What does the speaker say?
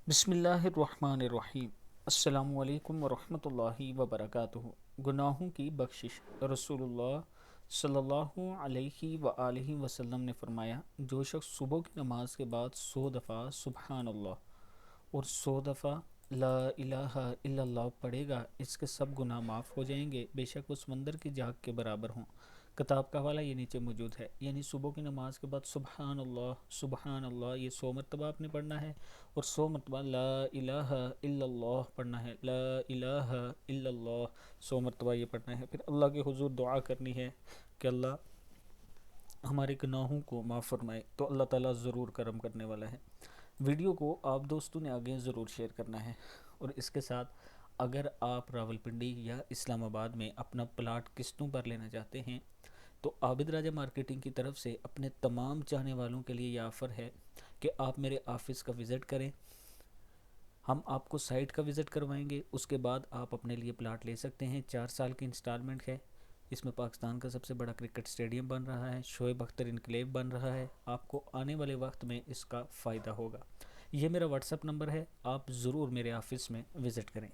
بسم اللہ الرحمن الرحیم۔ السلام علیکم ورحمۃ اللہ وبرکاتہ۔ گناہوں کی بخشش۔ رسول اللہ صلی اللہ علیہ وآلہ وسلم نے فرمایا، جو شخص صبح کی نماز کے بعد 100 دفعہ سبحان اللہ اور 100 دفعہ لا الہ الا اللہ پڑھے گا، اس کے سب گناہ معاف ہو جائیں گے، بے شک وہ سمندر کی جھاگ کے برابر ہوں۔ کتاب کا حوالہ یہ نیچے موجود ہے۔ یعنی صبح کی نماز کے بعد سبحان اللہ یہ 100 مرتبہ آپ نے پڑھنا ہے، اور 100 مرتبہ لا الہ الا اللہ پڑھنا ہے۔ لا الہ الا اللہ 100 مرتبہ یہ پڑھنا ہے۔ پھر اللہ کے حضور دعا کرنی ہے کہ اللہ ہمارے گناہوں کو معاف فرمائے، تو اللہ تعالیٰ ضرور کرم کرنے والا ہے۔ ویڈیو کو آپ دوستوں نے آگے ضرور شیئر کرنا ہے، اور اس کے ساتھ اگر آپ راولپنڈی یا اسلام آباد میں اپنا پلاٹ قسطوں پر لینا چاہتے ہیں تو عابد راجہ مارکیٹنگ کی طرف سے اپنے تمام چاہنے والوں کے لیے یہ آفر ہے کہ آپ میرے آفس کا وزٹ کریں، ہم آپ کو سائٹ کا وزٹ کروائیں گے، اس کے بعد آپ اپنے لیے پلاٹ لے سکتے ہیں۔ 4 سال کی انسٹالمنٹ ہے۔ اس میں پاکستان کا سب سے بڑا کرکٹ اسٹیڈیم بن رہا ہے، شعیب اختر انکلیو بن رہا ہے، آپ کو آنے والے وقت میں اس کا فائدہ ہوگا۔ یہ میرا واٹس اپ نمبر ہے، آپ ضرور میرے آفس میں وزٹ کریں۔